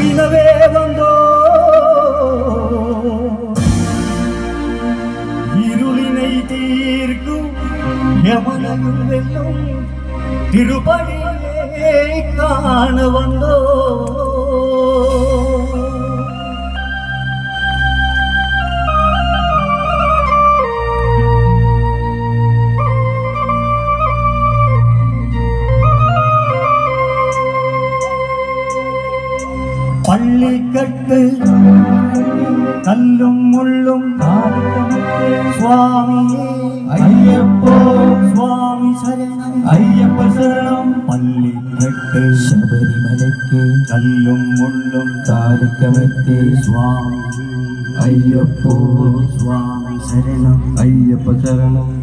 ಗುರುವಿನವೇ ಬಂದೋ இருளினை தீர்க்கும் யமனையும் வெல்லும் திருப்படியை காண வந்தோ பள்ளிக்கட்டு கல்லும் முள்ளும் சுவாமியே ஐயப்போ சுவாமி சரணம் ஐயப்ப சரணம் பள்ளிக்கட்டு சபரிமலைக்கு கல்லும் முள்ளும் காலிக்கவத்தே சுவாமி ஐயப்போ சுவாமி சரணம் ஐயப்ப சரணம்